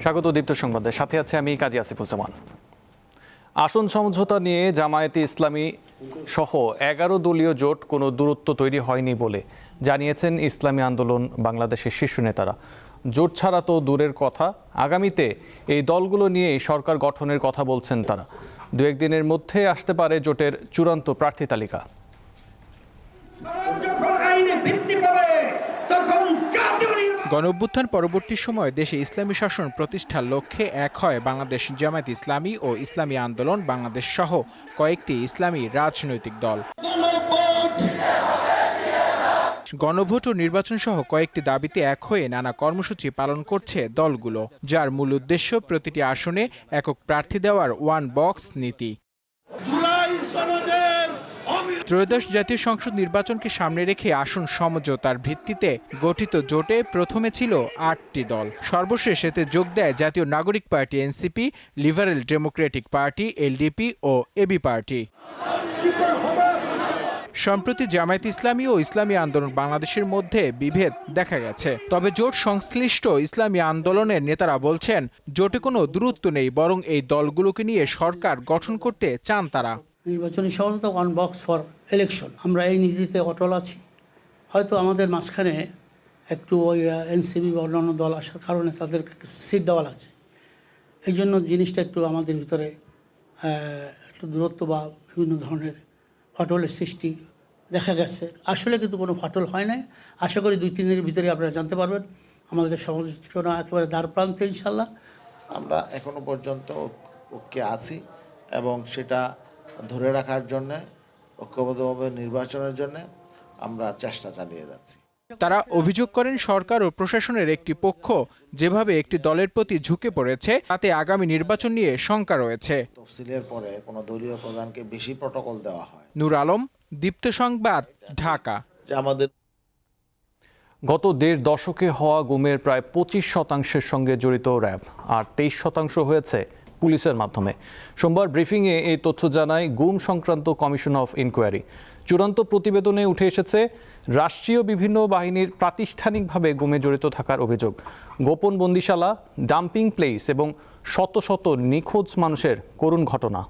স্বাগত দীপ্ত সংবাদের সাথে আছে আমি কাজী আসিফুজ্জামান। আসন সমঝোতা নিয়ে জামায়াতে ইসলামী সহ 11 দলীয় জোট কোনো দূরত্ব তৈরি হয়নি বলে জানিয়েছেন ইসলামী আন্দোলন বাংলাদেশের শীর্ষ নেতারা। জোট ছাড়া তো দূরের কথা, আগামীতে এই দলগুলো নিয়ে সরকার গঠনের কথা বলছেন তারা। দু একদিনের মধ্যে আসতে পারে জোটের চূড়ান্ত প্রার্থী তালিকা। গণঅভ্যুত্থান পরবর্তী সময়ে দেশে ইসলামী শাসন প্রতিষ্ঠার লক্ষ্যে এক হয় বাংলাদেশ জামায়াতে ইসলামী ও ইসলামী আন্দোলন বাংলাদেশ সহ কয়েকটি ইসলামী রাজনৈতিক দল। গণভোট ও নির্বাচন সহ কয়েকটি দাবিতে এক হয়ে নানা কর্মসূচি পালন করছে দলগুলো, যার মূল উদ্দেশ্য প্রতিটি আসনে একক প্রার্থী দেওয়ার ওয়ান বক্স নীতি। ত্রয়োদশ জাতীয় সংসদ নির্বাচনকে সামনে রেখে আসন সমঝোতার ভিত্তিতে গঠিত জোটে প্রথমে ছিল 8টি দল। সর্বশেষ এতে যোগ দেয় Jatiya Nagarik party NCP, liberal democratic party LDP ও এবি পার্টি। সম্প্রতি জামায়াতে ইসলামী ও ইসলামী আন্দোলন বাংলাদেশের মধ্যে বিভেদ দেখা গেছে। তবে জোট সংশ্লিষ্ট ইসলামী আন্দোলনের নেতারা বলছেন, জোটে কোনো দূরত্ব নেই, বরং এই দলগুলোকে নিয়ে সরকার গঠন করতে চান তারা। নির্বাচনী সমঝোতা ওয়ান বক্স ফর ইলেকশন, আমরা এই নীতিতে অটল আছি। হয়তো আমাদের মাঝখানে একটু ওই এনসিপি বা অন্যান্য দল আসার কারণে তাদেরকে সিট দেওয়া লাগছে, এই জন্য জিনিসটা একটু আমাদের ভিতরে একটু দূরত্ব বা বিভিন্ন ধরনের ফাটলের সৃষ্টি দেখা গেছে। আসলে কিন্তু কোনো ফাটল হয় নাই। আশা করি 2-3 দিনের ভিতরে আপনারা জানতে পারবেন আমাদের সমঝোতা একেবারে দ্বার প্রান্তে ইনশাল্লাহ। আমরা এখনো পর্যন্ত ঐক্যে আছি এবং সেটা ধরে রাখার জন্যে, ঐক্যবদ্ধভাবে নির্বাচনের জন্য আমরা চেষ্টা চালিয়ে যাচ্ছি। তারা অভিযোগ করেন, সরকার ও প্রশাসনের একটি পক্ষ যেভাবে একটি দলের প্রতি ঝুঁকে পড়েছে, তাতে আগামী নির্বাচন নিয়ে শঙ্কা রয়েছে। তফসিলের পরে কোনো দলীয় প্রধানকে বেশি প্রটোকল দেওয়া হয়। নূর আলম, দীপ্ত সংবাদ, ঢাকা। আমাদের গত 1.5 দশকে হওয়া গুমের প্রায় 25% সঙ্গে জড়িত র্যাব, আর 23% হয়েছে পুলিশের মাধ্যমে। সোমবার ব্রিফিংয়ে এই তথ্য জানায় গুম সংক্রান্ত কমিশন অফ ইনকোয়ারি। চূড়ান্ত প্রতিবেদনে উঠে এসেছে রাষ্ট্রীয় বিভিন্ন বাহিনীর প্রাতিষ্ঠানিকভাবে গুমে জড়িত থাকার অভিযোগ। গোপন বন্দিশালা, ডাম্পিং প্লেস এবং শত শত নিখোঁজ মানুষের করুণ ঘটনা।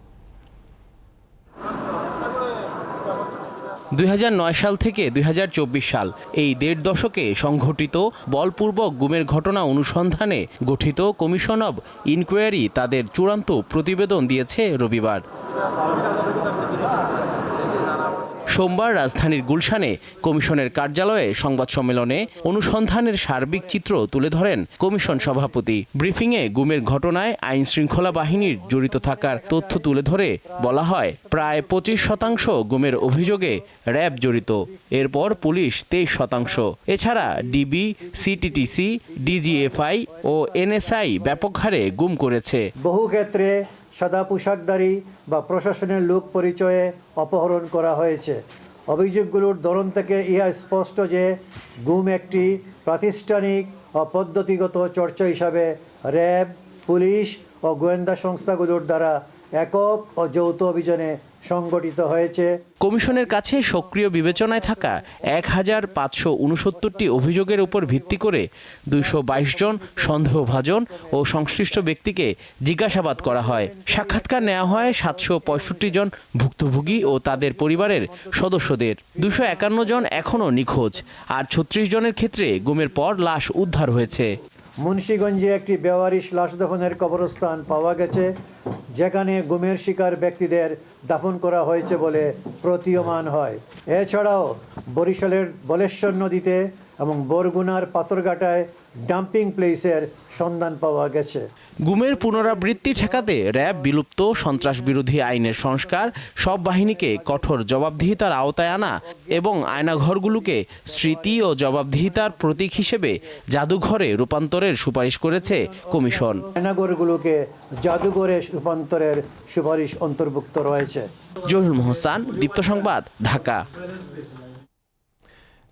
2009 সাল থেকে 2024 সাল, এই 1.5 দশকে সংঘটিত বলপূর্বক গুমের ঘটনা অনুসন্ধানে গঠিত কমিশন অব ইনকোয়ারি তাদের চূড়ান্ত প্রতিবেদন দিয়েছে রবিবার। সোমবার রাজধানীর গুলশানে কমিশনের কার্যালয়ে সংবাদ সম্মেলনে অনুসন্ধানের সার্বিক চিত্র তুলে ধরেন কমিশন সভাপতি। ব্রিফিংয়ে গুমের ঘটনায় আইন শৃঙ্খলা বাহিনীর জড়িত থাকার তথ্য তুলে ধরে বলা হয়, প্রায় 25% গুমের অভিযোগে র্যাব জড়িত, এরপর পুলিশ 23%। এছাড়া ডিবি, সিটিটিসি, ডিজিএফআই ও এনএসআই ব্যাপক হারে গুম করেছে। বহু ক্ষেত্রে সাদা পোশাকধারী বা প্রশাসনের লোক পরিচয়ে অপহরণ করা হয়েছে। অভিযোগগুলোর ধরন থেকে ইহা স্পষ্ট যে গুম একটি প্রাতিষ্ঠানিক ও পদ্ধতিগত চর্চা হিসাবে র্যাব, পুলিশ ও গোয়েন্দা সংস্থাগুলোর দ্বারা একক ও যৌথ অভিযানে সংগঠিত হয়েছে। কমিশনের কাছে সক্রিয় বিবেচনায় থাকা 1569টি অভিযোগের উপর ভিত্তি করে 222 জন সন্দেহভাজন ও সংশ্লিষ্ট ব্যক্তিকে জিজ্ঞাসাবাদ করা হয়। সাক্ষাৎকার নেওয়া হয় 765 জন ভুক্তভোগী ও তাদের পরিবারের সদস্যদের। 251 জন এখনও নিখোঁজ, আর 36 জনের ক্ষেত্রে গুমের পর লাশ উদ্ধার হয়েছে। মুন্সিগঞ্জে একটি বেওয়ারিশ লাশ দাফনের কবরস্থান পাওয়া গেছে, যেখানে গুমের শিকার ব্যক্তিদের দাফন করা হয়েছে বলে প্রতীয়মান হয়। এছাড়াও বরিশালের বলেশ্বর নদীতে এবং বরগুনার পাথরঘাটায় ডাম্পিং প্লেসের সন্ধান পাওয়া গেছে। গুমের পুনরাবৃত্তি ঠেকাতে র্যাব বিলুপ্ত সন্ত্রাস বিরোধী আইনের সংস্কার, সব বাহিনীকে কঠোর জবাবদিহিতার আওতায় আনা এবং আয়নাঘরগুলোকে স্মৃতি ও জবাবদিহিতার প্রতীক হিসেবে জাদুঘরে রূপান্তরের সুপারিশ করেছে কমিশন। আয়নাঘরগুলোকে জাদুঘরে রূপান্তরের সুপারিশ অন্তর্ভুক্ত রয়েছে। জহিরুল মোহসান, দীপ্ত সংবাদ, ঢাকা।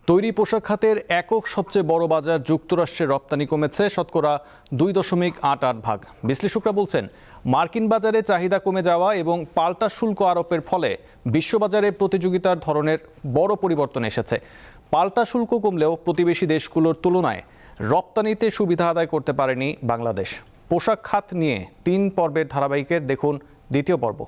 তৈরি পোশাক খাতের একক সবচেয়ে বড় বাজার যুক্তরাষ্ট্রে রপ্তানি কমেছে শতকরা 2.88%। বিশ্লেষকরা বলছেন, মার্কিন বাজারে চাহিদা কমে যাওয়া এবং পাল্টা শুল্ক আরোপের ফলে বিশ্ববাজারে প্রতিযোগিতার ধরনের বড় পরিবর্তন এসেছে। পাল্টা শুল্ক কমলেও প্রতিবেশী দেশগুলোর তুলনায় রপ্তানিতে সুবিধা আদায় করতে পারেনি বাংলাদেশ। পোশাক খাত নিয়ে 3 পর্বের ধারাবাহিকের দেখুন দ্বিতীয় পর্ব।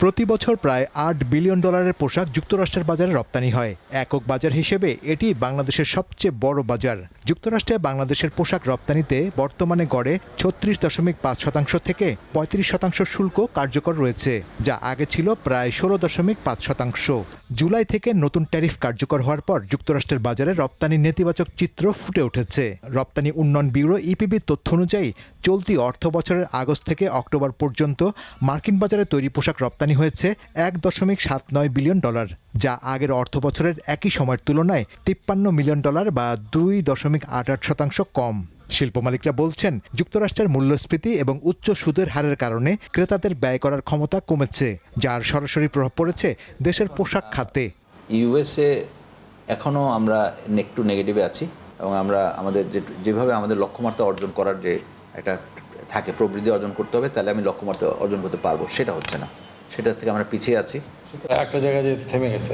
প্রতি বছর প্রায় $8 বিলিয়ন পোশাক যুক্তরাষ্ট্রের বাজারে রপ্তানি হয়। একক বাজার হিসেবে এটি বাংলাদেশের সবচেয়ে বড় বাজার। যুক্তরাষ্ট্রে বাংলাদেশের পোশাক রপ্তানিতে বর্তমানে গড়ে 36.5% থেকে 35% শুল্ক কার্যকর রয়েছে, যা আগে ছিল প্রায় 16.5%। জুলাই থেকে নতুন ট্যারিফ কার্যকর হওয়ার পর যুক্তরাষ্ট্রের বাজারে রপ্তানির নেতিবাচক চিত্র ফুটে উঠেছে। রপ্তানি উন্নয়ন ব্যুরো ইপিবির তথ্য অনুযায়ী চলতি অর্থ বছরের আগস্ট থেকে অক্টোবর পর্যন্ত মার্কিন বাজারে তৈরি পোশাক রপ্তানি হয়েছে $1.79 বিলিয়ন, যা আগের অর্থ বছরের একই সময়ের তুলনায় $53 মিলিয়ন বা 2.88% কম। শিল্প মালিকরা বলছেন, যুক্তরাষ্ট্রের মূল্যস্ফীতি এবং উচ্চ সুদের হারের কারণে ক্রেতাদের ব্যয় করার ক্ষমতা কমেছে, যার সরাসরি প্রভাব পড়েছে দেশের পোশাক খাতে। ইউএসএ এখনও আমরা একটু নেগেটিভে আছি এবং আমরা আমাদের যেভাবে আমাদের লক্ষ্যমাত্রা অর্জন করার যে একটা থাকে, প্রবৃদ্ধি অর্জন করতে হবে, তাহলে আমি লক্ষ্যমাত্রা অর্জন করতে পারবো, সেটা হচ্ছে না। সেটা থেকে আমরা পিছিয়ে আছি। একটা জায়গায় যেতে থেমে গেছে,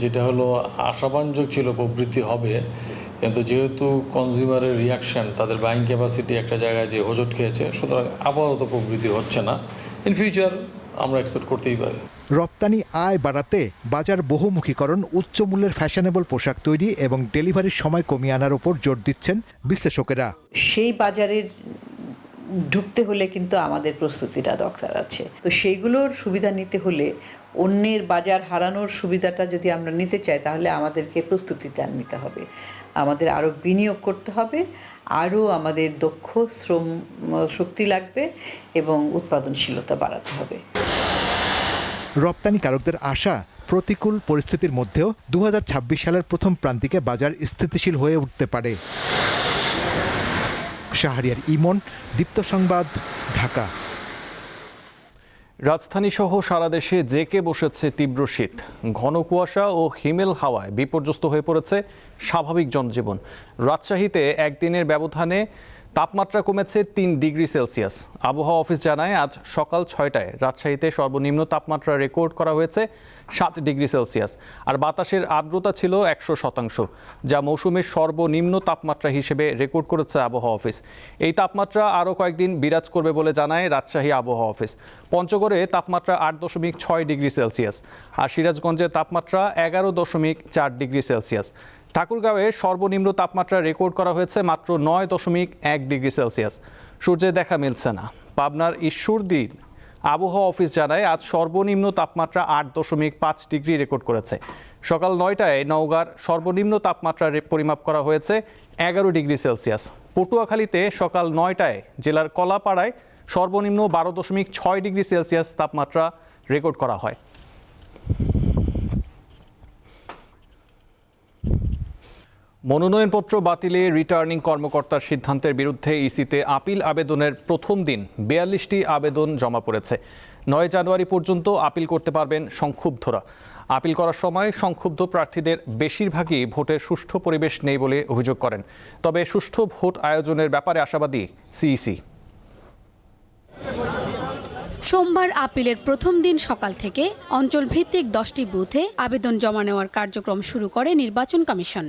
যেটা হলো আশাবাঞ্জক ছিল প্রবৃদ্ধি হবে, কিন্তু যেহেতু কনজিউমারের রিয়াকশন, তাদের বাইং ক্যাপাসিটি একটা জায়গায় যে হোঁচট খেয়েছে, সুতরাং আপাতত প্রবৃদ্ধি হচ্ছে না। ইন ফিউচার আমরা এক্সপেক্ট করতেই পারি। রপ্তানি আয় বাড়াতে বাজার বহুমুখীকরণ, উচ্চ মূল্যের ফ্যাশনেবল পোশাক তৈরি এবং ডেলিভারির সময় কমিয়ে আনার উপর জোর দিচ্ছেন বিশ্লেষকেরা। সেই বাজারের ঢুকতে হলে কিন্তু আমাদের প্রস্তুতিটা দরকার আছে। তো সেইগুলোর সুবিধা নিতে হলে অন্যের বাজার হারানোর সুবিধাটা যদি আমরা নিতে চাই, তাহলে আমাদেরকে প্রস্তুতিটা নিতে হবে, আমাদের আরও বিনিয়োগ করতে হবে, আরও আমাদের দক্ষ শ্রম শক্তি লাগবে এবং উৎপাদনশীলতা বাড়াতে হবে। রপ্তানিকারকদের আশা, প্রতিকূল পরিস্থিতির মধ্যেও 2026 সালের প্রথম প্রান্তিকে বাজার স্থিতিশীল হয়ে উঠতে পারে। শাহরিয়ার ইমন, দীপ্ত সংবাদ, ঢাকা। রাজধানী সহ সারা দেশে জেঁকে বসেছে তীব্র শীত। ঘন কুয়াশা ও হিমেল হাওয়ায় বিপর্যস্ত হয়ে পড়েছে স্বাভাবিক জনজীবন। রাজশাহীতে একদিনের ব্যবধানে তাপমাত্রা কমেছে 3 ডিগ্রি সেলসিয়াস। আবহাওয়া অফিস জানায়, আজ সকাল 6টায় রাজশাহীতে সর্বনিম্ন তাপমাত্রা রেকর্ড করা হয়েছে 7 ডিগ্রি সেলসিয়াস, আর বাতাসের আর্দ্রতা ছিল 100%, যা মৌসুমের সর্বনিম্ন তাপমাত্রা হিসেবে রেকর্ড করেছে আবহাওয়া অফিস। এই তাপমাত্রা আরও কয়েকদিন বিরাজ করবে বলে জানায় রাজশাহী আবহাওয়া অফিস। পঞ্চগড়ে তাপমাত্রা 8.6 ডিগ্রি সেলসিয়াস, আর সিরাজগঞ্জের তাপমাত্রা 11.4 ডিগ্রি সেলসিয়াস। ঠাকুরগাঁওয়ে সর্বনিম্ন তাপমাত্রা রেকর্ড করা হয়েছে মাত্র 9.1 ডিগ্রি সেলসিয়াস। সূর্যের দেখা মিলছে না। পাবনার ঈশ্বরদীর আবহাওয়া অফিস জানায়, আজ সর্বনিম্ন তাপমাত্রা 8.5 ডিগ্রি রেকর্ড করেছে। সকাল 9টায় নওগাঁর সর্বনিম্ন তাপমাত্রা পরিমাপ করা হয়েছে 11 ডিগ্রি সেলসিয়াস। পটুয়াখালীতে সকাল 9টায় জেলার কলাপাড়ায় সর্বনিম্ন 12.6 ডিগ্রি সেলসিয়াস তাপমাত্রা রেকর্ড করা হয়। মনোনয়নপত্র বাতিলে রিটার্নিং কর্মকর্তার সিদ্ধান্তের বিরুদ্ধে ইসিতে আপিল আবেদনের প্রথম দিন 42টি আবেদন জমা পড়েছে। 9 জানুয়ারি পর্যন্ত আপিল করতে পারবেন সংক্ষুব্ধরা। আপিল করার সময় সংক্ষুব্ধ প্রার্থীদের বেশিরভাগই ভোটের সুষ্ঠু পরিবেশ নেই বলে অভিযোগ করেন। তবে সুষ্ঠু ভোট আয়োজনের ব্যাপারে আশাবাদী সিইসি। সোমবার আপিলের প্রথম দিন সকাল থেকে অঞ্চলভিত্তিক 10টি বুথে আবেদন জমা নেওয়ার কার্যক্রম শুরু করে নির্বাচন কমিশন।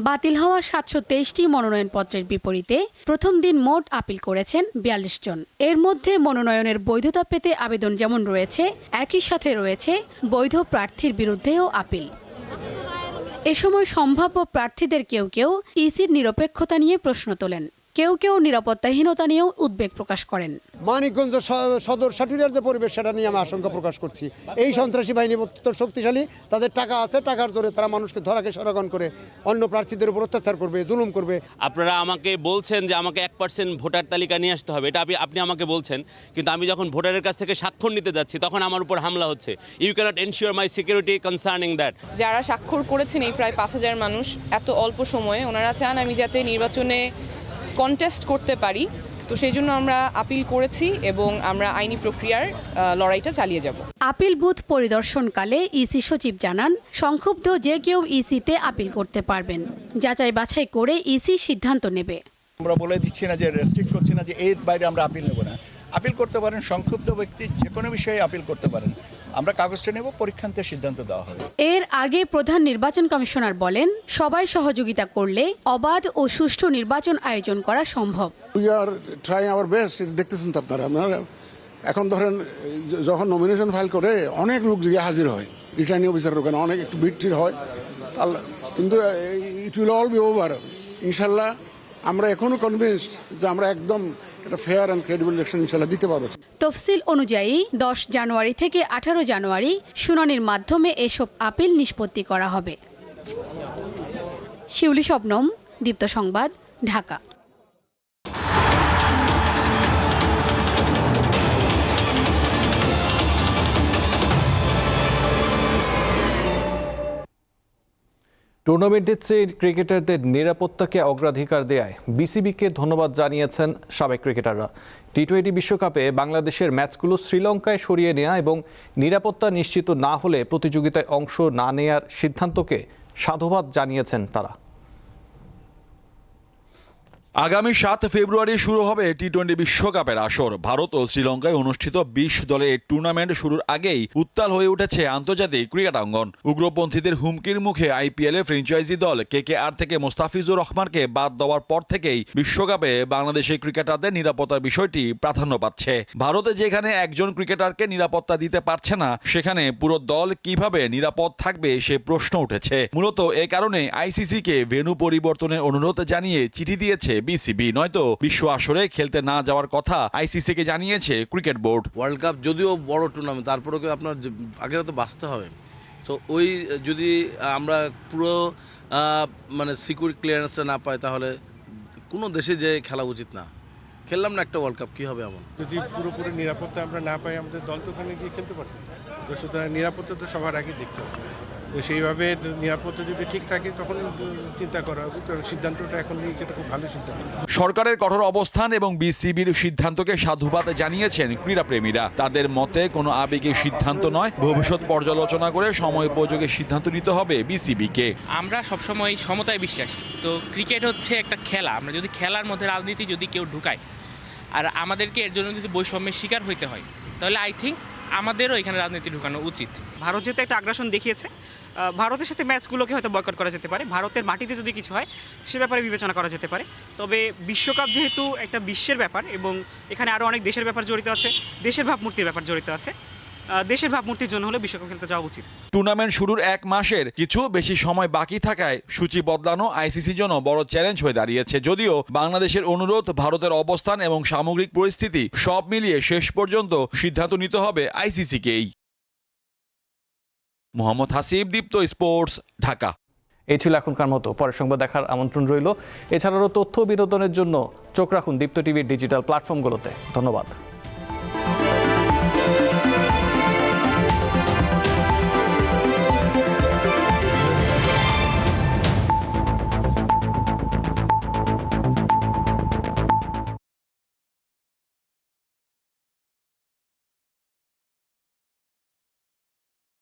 বাতিল হওয়া 723টি মনোনয়নপত্রের বিপরীতে প্রথম দিন মোট আপিল করেছেন 42 জন। এর মধ্যে মনোনয়নের বৈধতা পেতে আবেদন যেমন রয়েছে, একই সাথে রয়েছে বৈধ প্রার্থীর বিরুদ্ধেও আপিল। এ সময় সম্ভাব্য প্রার্থীদের কেউ কেউ ইসির নিরপেক্ষতা নিয়ে প্রশ্ন তোলেন। কেউ কেউ নিরাপত্তাহীনতা নিয়েও উদ্বেগ প্রকাশ করেন। মানিকগঞ্জ সদর সাটুরিয়ার যে পরিবেশ, সেটা নিয়ে আমি আশঙ্কা প্রকাশ করছি। এই সন্ত্রাসী বাহিনী অত্যন্ত শক্তিশালী, তাদের টাকা আছে, টাকার জোরে তারা মানুষকে ধরাকে সরাগন করে অন্য প্রার্থীদের উপর অত্যাচার করবে, জুলুম করবে। আপনারা আমাকে বলছেন যে আমাকে 1% ভোটার তালিকা নিয়ে আসতে হবে, এটা আপনি আমাকে বলছেন, কিন্তু আমি যখন ভোটারের কাছ থেকে স্বাক্ষর নিতে যাচ্ছি তখন আমার উপর হামলা হচ্ছে। You cannot ensure my security concerning that. যারা স্বাক্ষর করেছেন এই প্রায় 5000 মানুষ, এত অল্প সময়ে ওনারা চান আমি যাতে নির্বাচনে কন্টেস্ট করতে পারি, তো সেই জন্য আমরা আপিল করেছি এবং আমরা আইনি প্রক্রিয়ার লড়াইটা চালিয়ে যাব। আপিল বুথ পরিদর্শনকালে ইসি সচিব জানান, সংক্ষুব্ধ যে কেউ ইসিতে আপিল করতে পারবেন। যাচাই বাছাই করে ইসি সিদ্ধান্ত নেবে। আমরা বলে দিচ্ছি না যে রেস্ট্রিক্ট করছি না যে এর বাইরে আমরা আপিল নেব না। আপিল করতে পারেন, সংক্ষুব্ধ ব্যক্তি যে কোনো বিষয়ে আপিল করতে পারেন। আমরা কাগজটা নেব, পরীক্ষান্তে সিদ্ধান্ত দেওয়া হবে। এর আগে প্রধান নির্বাচন কমিশনার বলেন, সবাই সহযোগিতা করলে অবাধ ও সুষ্ঠু নির্বাচন আয়োজন করা সম্ভব। We are trying our best. দেখতেছেন তো আপনারা, এখন ধরেন যখন নমিনেশন ফাইল করে অনেক লোক গিয়ে হাজির হয়, রিটার্নিং অফিসারের ওখানে অনেক একটু ভিড় হয়, কিন্তু it will all be over ইনশাল্লাহ। আমরা এখনো কনভিন্সড যে আমরা একদম একটা ফেয়ার অ্যান্ড ক্রেডিবল ইলেকশন ইনশাল্লাহ দিতে পারবো। তফসিল অনুযায়ী 10 জানুয়ারি থেকে 18 জানুয়ারি শুনানির মাধ্যমে এসব আপিল নিষ্পত্তি করা হবে। শিউলি শবনম, দীপ্ত সংবাদ, ঢাকা। টুর্নামেন্টের চেয়ে ক্রিকেটারদের নিরাপত্তাকে অগ্রাধিকার দেয়ায় বিসিবিকে ধন্যবাদ জানিয়েছেন সাবেক ক্রিকেটাররা। টি-20 বিশ্বকাপে বাংলাদেশের ম্যাচগুলো শ্রীলঙ্কায় সরিয়ে নেওয়া এবং নিরাপত্তা নিশ্চিত না হলে প্রতিযোগিতায় অংশ না নেয়ার সিদ্ধান্তকে সাধুবাদ জানিয়েছেন তারা। আগামী 7 ফেব্রুয়ারি শুরু হবে টি-20 বিশ্বকাপের আসর। ভারত ও শ্রীলঙ্কায় অনুষ্ঠিত 20 দলের এই টুর্নামেন্ট শুরুর আগেই উত্তাল হয়ে উঠেছে আন্তর্জাতিক ক্রীড়াঙ্গন। উগ্রপন্থীদের হুমকির মুখে আইপিএল এর ফ্র্যাঞ্চাইজি দল কেকেআর থেকে মোস্তাফিজুর রহমানকে বাদ দেওয়ার পর থেকেই বিশ্বকাপে বাংলাদেশের ক্রিকেটারদের নিরাপত্তার বিষয়টি প্রাধান্য পাচ্ছে। ভারতে যেখানে একজন ক্রিকেটারকে নিরাপত্তা দিতে পারছে না, সেখানে পুরো দল কিভাবে নিরাপদ থাকবে সে প্রশ্ন উঠেছে। মূলত এ কারণে আইসিসিকে ভেন্যু পরিবর্তনের অনুরোধ জানিয়ে চিঠি দিয়েছে বিসিবি, নয়তো বিশ্ব আসরে খেলতে না যাওয়ার কথা আইসিসিকে জানিয়েছে ক্রিকেট বোর্ড। ওয়ার্ল্ড কাপ যদিও বড় টুর্নামেন্ট, তারপরেও আপনার আগে তো বাঁচতে হবে। তো ওই যদি আমরা পুরো মানে সিকিউরিটি ক্লিয়ারেন্সটা না পাই, তাহলে কোনো দেশে যে খেলা উচিত না। খেললাম না একটা ওয়ার্ল্ড কাপ, কী হবে এমন? যদি পুরোপুরি নিরাপত্তা আমরা না পাই, আমাদের দল তো ওখানে গিয়ে খেলতে পারবে। তো সুতরাং নিরাপত্তা তো সবার আগে দেখতে হবে। তো সেইভাবে নিরাপত্তা যদি ঠিক থাকে তখন চিন্তা করা হবে। তো সিদ্ধান্তটা এখন নিয়েছে, এটা খুব ভালো সিদ্ধান্ত। সরকারের কঠোর অবস্থান এবং বিসিবির সিদ্ধান্তকে সাধুবাদ জানিয়েছেন ক্রীড়াপ্রেমীরা। তাদের মতে কোনো আবেগের সিদ্ধান্ত নয়, ভবিষ্যৎ পর্যালোচনা করে সময় উপযোগী সিদ্ধান্ত নিতে হবে বিসিবিকে। আমরা সবসময় সমতায় বিশ্বাসী। তো ক্রিকেট হচ্ছে একটা খেলা, আমরা যদি খেলার মধ্যে রাজনীতি যদি কেউ ঢুকায় আর আমাদেরকে এর জন্য যদি বৈষম্যের শিকার হইতে হয়, তাহলে আই থিঙ্ক আমাদেরও এখানে রাজনীতি ঢুকানো উচিত। ভারত যেহেতু একটা আগ্রাসন দেখিয়েছে, ভারতের সাথে ম্যাচগুলোকে হয়তো বয়কট করা যেতে পারে। ভারতের মাটিতে যদি কিছু হয় সে ব্যাপারে বিবেচনা করা যেতে পারে। তবে বিশ্বকাপ যেহেতু একটা বিশ্বের ব্যাপার এবং এখানে আরও অনেক দেশের ব্যাপার জড়িত আছে, দেশের ভাবমূর্তির ব্যাপার জড়িত আছে, দেশের ভাবমূর্তির জন্য হলে বিশ্বকাপ খেলতে যাওয়া উচিত। টুর্নামেন্ট শুরুর 1 মাসের কিছু বেশি সময় বাকি থাকায় সূচি বদলানো আইসিসির জন্য বড় চ্যালেঞ্জ হয়ে দাঁড়িয়েছে। যদিও বাংলাদেশের অনুরোধ, ভারতের অবস্থান এবং সামগ্রিক পরিস্থিতি সব মিলিয়ে শেষ পর্যন্ত সিদ্ধান্ত নিতে হবে আইসিসিকেই। মোহাম্মদ হাসিব, দীপ্ত স্পোর্টস, ঢাকা। এই ছিল এখনকার মতো। পরের সংবাদ দেখার আমন্ত্রণ রইল। এছাড়াও তথ্য বিনোদনের জন্য চোখ রাখুন দীপ্ত টিভির ডিজিটাল প্ল্যাটফর্মগুলোতে। ধন্যবাদ।